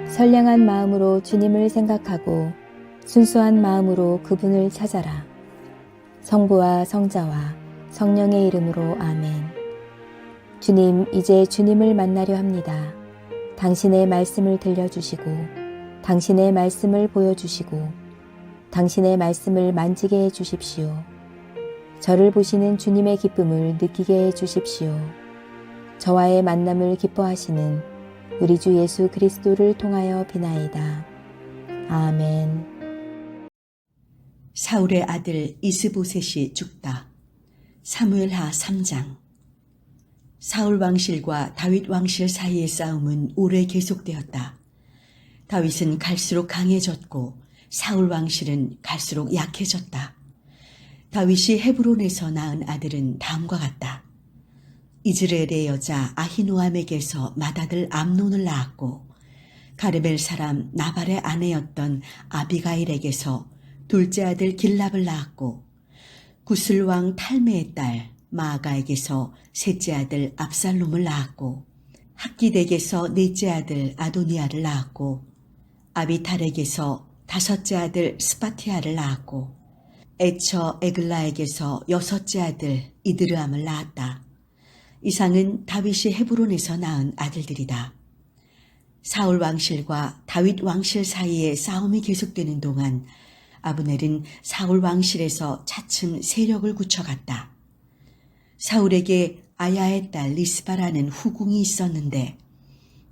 선량한 마음으로 주님을 생각하고 순수한 마음으로 그분을 찾아라. 성부와 성자와 성령의 이름으로 아멘. 주님, 이제 주님을 만나려 합니다. 당신의 말씀을 들려주시고 당신의 말씀을 보여주시고 당신의 말씀을 만지게 해주십시오. 저를 보시는 주님의 기쁨을 느끼게 해주십시오. 저와의 만남을 기뻐하시는 우리 주 예수 그리스도를 통하여 비나이다. 아멘. 사울의 아들 이스보셋이 죽다. 사무엘하 3장. 사울 왕실과 다윗 왕실 사이의 싸움은 오래 계속되었다. 다윗은 갈수록 강해졌고 사울 왕실은 갈수록 약해졌다. 다윗이 헤브론에서 낳은 아들은 다음과 같다. 이즈레엘의 여자 아히노암에게서 맏아들 암논을 낳았고 가르멜 사람 나발의 아내였던 아비가일에게서 둘째 아들 길랍을 낳았고 구슬 왕 탈메의 딸 마아가에게서 셋째 아들 압살롬을 낳았고 학기덱에서 넷째 아들 아도니아를 낳았고 아비탈에게서 다섯째 아들 스파티아를 낳았고 에처 에글라에게서 여섯째 아들 이드르암을 낳았다. 이상은 다윗이 헤브론에서 낳은 아들들이다. 사울 왕실과 다윗 왕실 사이에 싸움이 계속되는 동안 아브넬은 사울 왕실에서 차츰 세력을 굳혀갔다. 사울에게 아야의 딸 리스바라는 후궁이 있었는데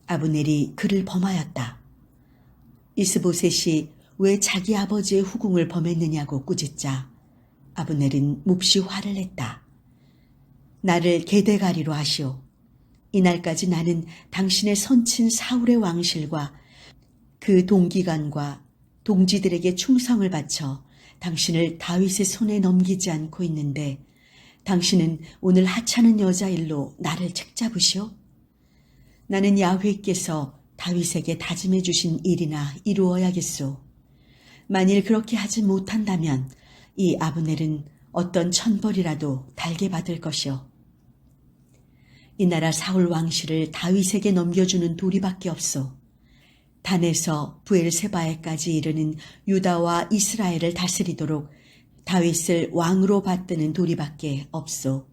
아브넬이 그를 범하였다. 이스보셋이 왜 자기 아버지의 후궁을 범했느냐고 꾸짖자 아브넬은 몹시 화를 냈다. 나를 게데가리로 하시오. 이날까지 나는 당신의 선친 사울의 왕실과 그 동기간과 동지들에게 충성을 바쳐 당신을 다윗의 손에 넘기지 않고 있는데 당신은 오늘 하찮은 여자일로 나를 책잡으시오? 나는 야훼께서 다윗에게 다짐해 주신 일이나 이루어야겠소. 만일 그렇게 하지 못한다면 이 아브넬은 어떤 천벌이라도 달게 받을 것이오. 이 나라 사울 왕실을 다윗에게 넘겨주는 도리밖에 없소. 단에서 부엘세바에까지 이르는 유다와 이스라엘을 다스리도록 다윗을 왕으로 받드는 도리밖에 없소.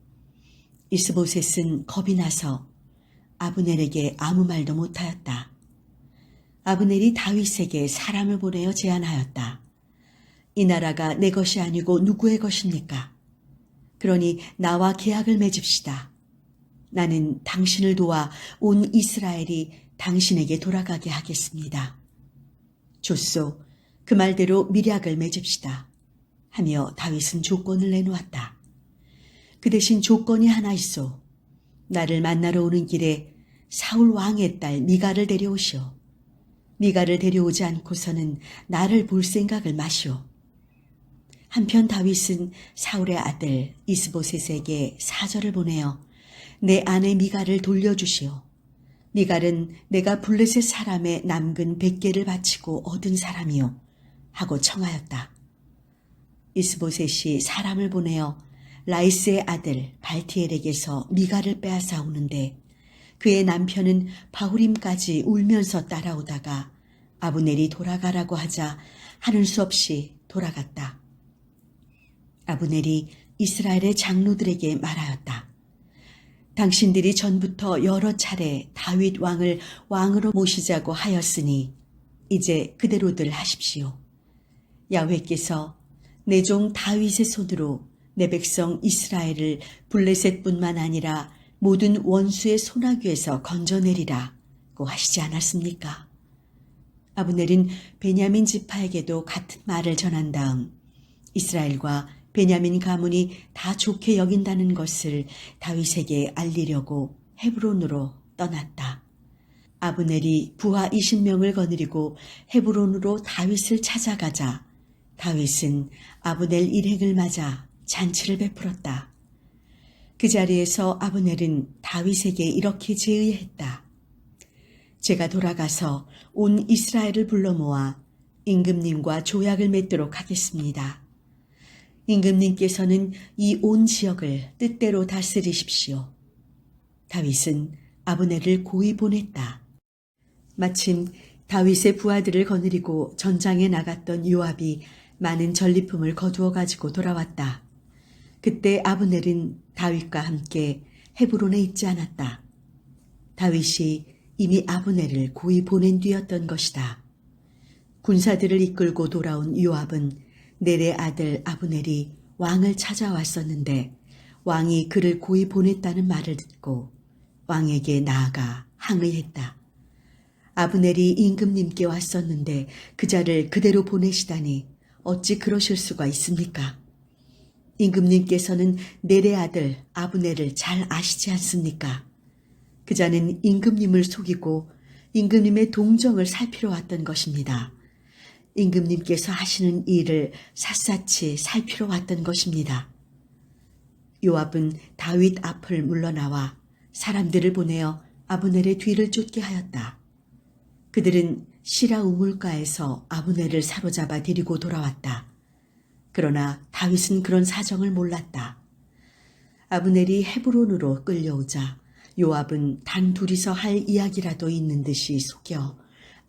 이스보셋은 겁이 나서 아브넬에게 아무 말도 못하였다. 아브넬이 다윗에게 사람을 보내어 제안하였다. 이 나라가 내 것이 아니고 누구의 것입니까? 그러니 나와 계약을 맺읍시다. 나는 당신을 도와 온 이스라엘이 당신에게 돌아가게 하겠습니다. 좋소, 그 말대로 밀약을 맺읍시다. 하며 다윗은 조건을 내놓았다. 그 대신 조건이 하나 있소. 나를 만나러 오는 길에 사울 왕의 딸 미갈을 데려오시오. 미갈을 데려오지 않고서는 나를 볼 생각을 마시오. 한편 다윗은 사울의 아들 이스보셋에게 사절을 보내어 내 아내 미갈을 돌려주시오. 미갈은 내가 블레셋 사람의 남근 100개를 바치고 얻은 사람이요 하고 청하였다. 이스보셋이 사람을 보내어 라이스의 아들 발티엘에게서 미갈을 빼앗아 오는데 그의 남편은 바후림까지 울면서 따라오다가 아브넬이 돌아가라고 하자 하는 수 없이 돌아갔다. 아브넬이 이스라엘의 장로들에게 말하였다. 당신들이 전부터 여러 차례 다윗 왕을 왕으로 모시자고 하였으니 이제 그대로들 하십시오. 야훼께서 내 종 다윗의 손으로 내 백성 이스라엘을 블레셋뿐만 아니라 모든 원수의 손아귀에서 건져내리라고 하시지 않았습니까? 아브넬은 베냐민 지파에게도 같은 말을 전한 다음 이스라엘과 베냐민 가문이 다 좋게 여긴다는 것을 다윗에게 알리려고 헤브론으로 떠났다. 아브넬이 부하 20명을 거느리고 헤브론으로 다윗을 찾아가자 다윗은 아브넬 일행을 맞아 잔치를 베풀었다. 그 자리에서 아브넬은 다윗에게 이렇게 제의했다. 제가 돌아가서 온 이스라엘을 불러 모아 임금님과 조약을 맺도록 하겠습니다. 임금님께서는 이 온 지역을 뜻대로 다스리십시오. 다윗은 아브넬을 고이 보냈다. 마침 다윗의 부하들을 거느리고 전장에 나갔던 요압이 많은 전리품을 거두어 가지고 돌아왔다. 그때 아브넬은 다윗과 함께 헤브론에 있지 않았다. 다윗이 이미 아브넬을 고이 보낸 뒤였던 것이다. 군사들을 이끌고 돌아온 요압은 넬의 아들 아브넬이 왕을 찾아왔었는데 왕이 그를 고이 보냈다는 말을 듣고 왕에게 나아가 항의했다. 아브넬이 임금님께 왔었는데 그자를 그대로 보내시다니 어찌 그러실 수가 있습니까? 임금님께서는 넬의 아들 아브넬을 잘 아시지 않습니까? 그자는 임금님을 속이고 임금님의 동정을 살피러 왔던 것입니다. 임금님께서 하시는 일을 샅샅이 살피러 왔던 것입니다. 요압은 다윗 앞을 물러나와 사람들을 보내어 아브넬의 뒤를 쫓게 하였다. 그들은 시라 우물가에서 아브넬을 사로잡아 데리고 돌아왔다. 그러나 다윗은 그런 사정을 몰랐다. 아브넬이 헤브론으로 끌려오자 요압은 단 둘이서 할 이야기라도 있는 듯이 속여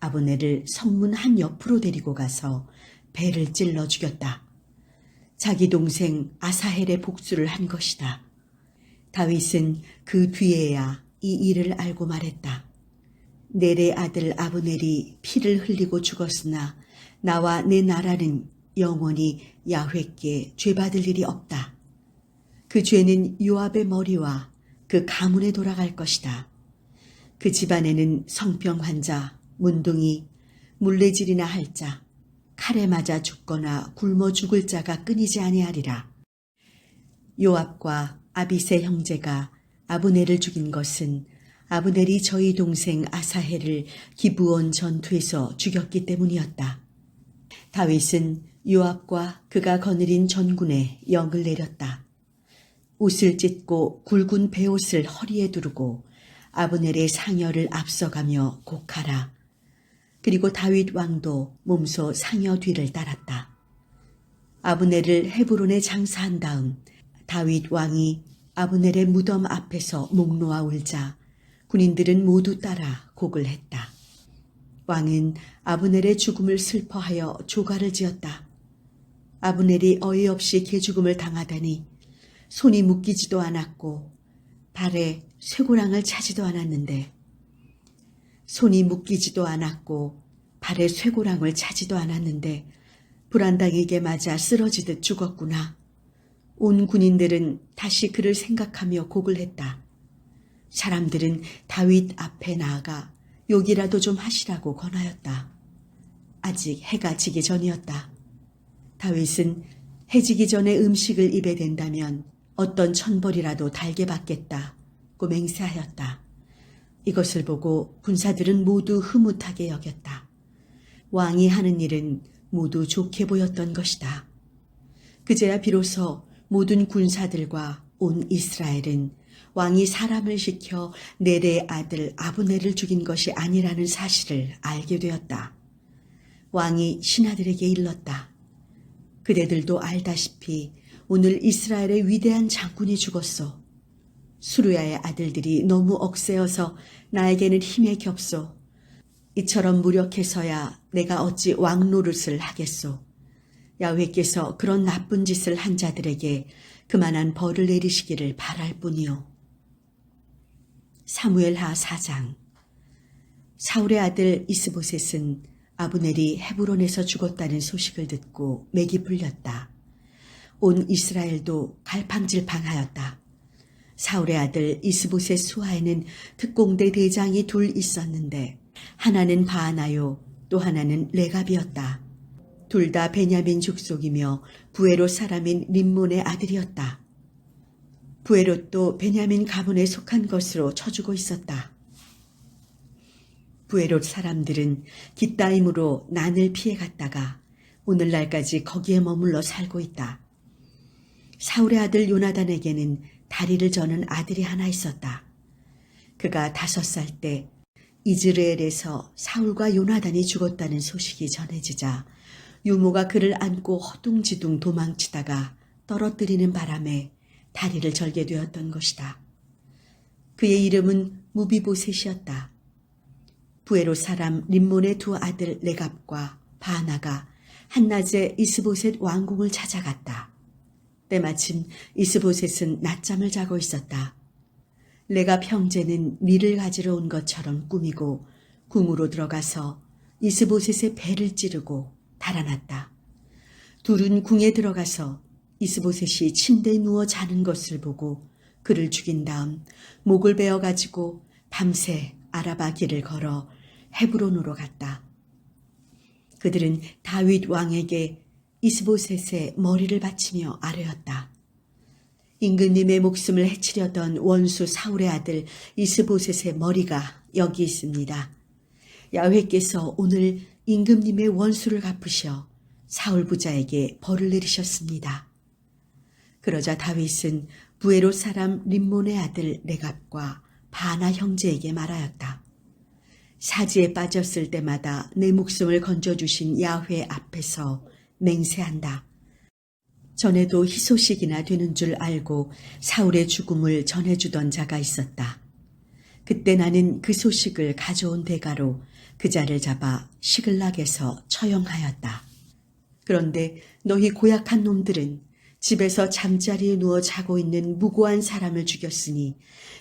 아브넬을 성문 한 옆으로 데리고 가서 배를 찔러 죽였다. 자기 동생 아사헬의 복수를 한 것이다. 다윗은 그 뒤에야 이 일을 알고 말했다. 넬의 아들 아브넬이 피를 흘리고 죽었으나 나와 내 나라는 영원히 야훼께 죄받을 일이 없다. 그 죄는 요압의 머리와 그 가문에 돌아갈 것이다. 그 집안에는 성병 환자, 문둥이, 물레질이나 할 자, 칼에 맞아 죽거나 굶어 죽을 자가 끊이지 아니하리라. 요압과 아비새 형제가 아브넬을 죽인 것은 아브넬이 저희 동생 아사헬을 기브온 전투에서 죽였기 때문이었다. 다윗은 요압과 그가 거느린 전군에 영을 내렸다. 옷을 찢고 굵은 베옷을 허리에 두르고 아브넬의 상여를 앞서가며 곡하라. 그리고 다윗 왕도 몸소 상여 뒤를 따랐다. 아브넬을 헤브론에 장사한 다음 다윗 왕이 아브넬의 무덤 앞에서 목 놓아 울자 군인들은 모두 따라 곡을 했다. 왕은 아브넬의 죽음을 슬퍼하여 조가를 지었다. 아브넬이 어이없이 개죽음을 당하다니 손이 묶이지도 않았고 발에 쇠고랑을 차지도 않았는데 손이 묶이지도 않았고 발에 쇠고랑을 차지도 않았는데 불안당에게 맞아 쓰러지듯 죽었구나. 온 군인들은 다시 그를 생각하며 곡을 했다. 사람들은 다윗 앞에 나아가 욕이라도 좀 하시라고 권하였다. 아직 해가 지기 전이었다. 다윗은 해 지기 전에 음식을 입에 댄다면 어떤 천벌이라도 달게 받겠다고 맹세하였다. 이것을 보고 군사들은 모두 흐뭇하게 여겼다. 왕이 하는 일은 모두 좋게 보였던 것이다. 그제야 비로소 모든 군사들과 온 이스라엘은 왕이 사람을 시켜 넬의 아들 아브넬을 죽인 것이 아니라는 사실을 알게 되었다. 왕이 신하들에게 일렀다. 그대들도 알다시피 오늘 이스라엘의 위대한 장군이 죽었소. 수루야의 아들들이 너무 억세어서 나에게는 힘에 겹소. 이처럼 무력해서야 내가 어찌 왕 노릇을 하겠소. 야훼께서 그런 나쁜 짓을 한 자들에게 그만한 벌을 내리시기를 바랄 뿐이요. 사무엘하 4장. 사울의 아들 이스보셋은 아브넬이 헤브론에서 죽었다는 소식을 듣고 맥이 풀렸다. 온 이스라엘도 갈팡질팡하였다. 사울의 아들 이스보셋 수하에는 특공대 대장이 둘 있었는데 하나는 바하나요, 또 하나는 레갑이었다. 둘 다 베냐민 족속이며 부에롯 사람인 림몬의 아들이었다. 부에롯도 베냐민 가문에 속한 것으로 쳐주고 있었다. 부에롯 사람들은 깃다임으로 난을 피해갔다가 오늘날까지 거기에 머물러 살고 있다. 사울의 아들 요나단에게는 다리를 저는 아들이 하나 있었다. 그가 5살 때 이즈레엘에서 사울과 요나단이 죽었다는 소식이 전해지자 유모가 그를 안고 허둥지둥 도망치다가 떨어뜨리는 바람에 다리를 절게 되었던 것이다. 그의 이름은 무비보셋이었다. 부에로 사람 림몬의 두 아들 레갑과 바나가 한낮에 이스보셋 왕궁을 찾아갔다. 때마침 이스보셋은 낮잠을 자고 있었다. 레갑 형제는 밀을 가지러 온 것처럼 꾸미고 궁으로 들어가서 이스보셋의 배를 찌르고 달아났다. 둘은 궁에 들어가서 이스보셋이 침대에 누워 자는 것을 보고 그를 죽인 다음 목을 베어 가지고 밤새 아라바 길을 걸어 헤브론으로 갔다. 그들은 다윗 왕에게 이스보셋의 머리를 바치며 아뢰었다. 임금님의 목숨을 해치려던 원수 사울의 아들 이스보셋의 머리가 여기 있습니다. 야훼께서 오늘 임금님의 원수를 갚으셔 사울 부자에게 벌을 내리셨습니다. 그러자 다윗은 부에롯 사람 림몬의 아들 레갑과 바나 형제에게 말하였다. 사지에 빠졌을 때마다 내 목숨을 건져주신 야훼 앞에서 맹세한다. 전에도 희소식이나 되는 줄 알고 사울의 죽음을 전해주던 자가 있었다. 그때 나는 그 소식을 가져온 대가로 그 자를 잡아 시글락에서 처형하였다. 그런데 너희 고약한 놈들은 집에서 잠자리에 누워 자고 있는 무고한 사람을 죽였으니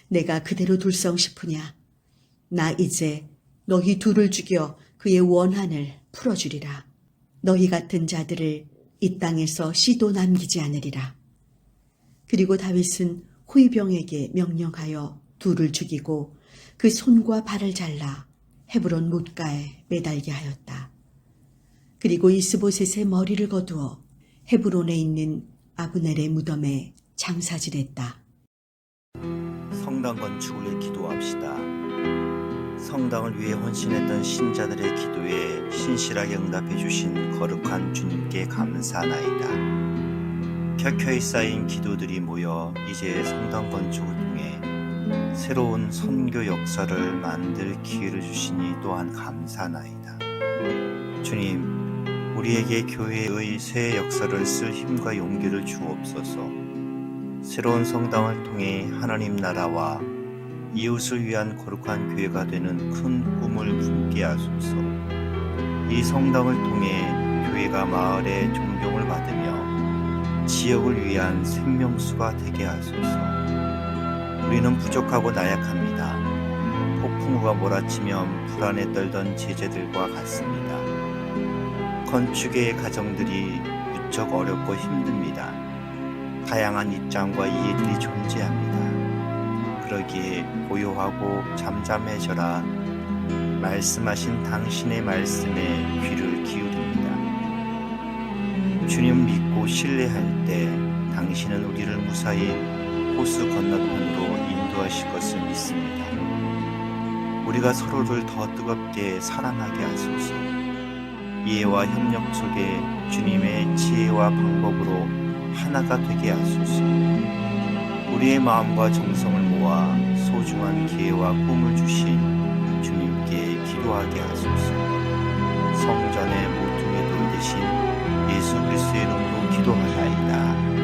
내가 그대로 둘성 싶으냐. 나 이제 너희 둘을 죽여 그의 원한을 풀어주리라. 너희 같은 자들을 이 땅에서 씨도 남기지 않으리라. 그리고 다윗은 후이병에게 명령하여 둘을 죽이고 그 손과 발을 잘라 헤브론 못가에 매달게 하였다. 그리고 이스보셋의 머리를 거두어 헤브론에 있는 아브넬의 무덤에 장사질했다. 성당 건축을 위해 기도합시다. 성당을 위해 헌신했던 신자들의 기도에 신실하게 응답해 주신 거룩한 주님께 감사하나이다. 켜켜이 쌓인 기도들이 모여 이제 성당 건축을 통해 새로운 선교 역사를 만들 기회를 주시니 또한 감사하나이다. 주님, 우리에게 교회의 새 역사를 쓸 힘과 용기를 주옵소서. 새로운 성당을 통해 하나님 나라와 이웃을 위한 거룩한 교회가 되는 큰 꿈을 품게 하소서. 이 성당을 통해 교회가 마을의 존경을 받으며 지역을 위한 생명수가 되게 하소서. 우리는 부족하고 나약합니다. 폭풍우가 몰아치면 불안에 떨던 제자들과 같습니다. 건축의 과정들이 무척 어렵고 힘듭니다. 다양한 입장과 이해들이 존재합니다. 그러기에 고요하고 잠잠해져라 말씀하신 당신의 말씀에 귀를 기울입니다. 주님 믿고 신뢰할 때 당신은 우리를 무사히 호수 건너편으로 인도하실 것을 믿습니다. 우리가 서로를 더 뜨겁게 사랑하게 하소서. 이해와 협력 속에 주님의 지혜와 방법으로 하나가 되게 하소서. 우리의 마음과 정성을 모아 소중한 기회와 꿈을 주신 주님께 기도하게 하소서. 성전의 모퉁이 돌 대신 예수 그리스도의 이름으로 기도하나이다.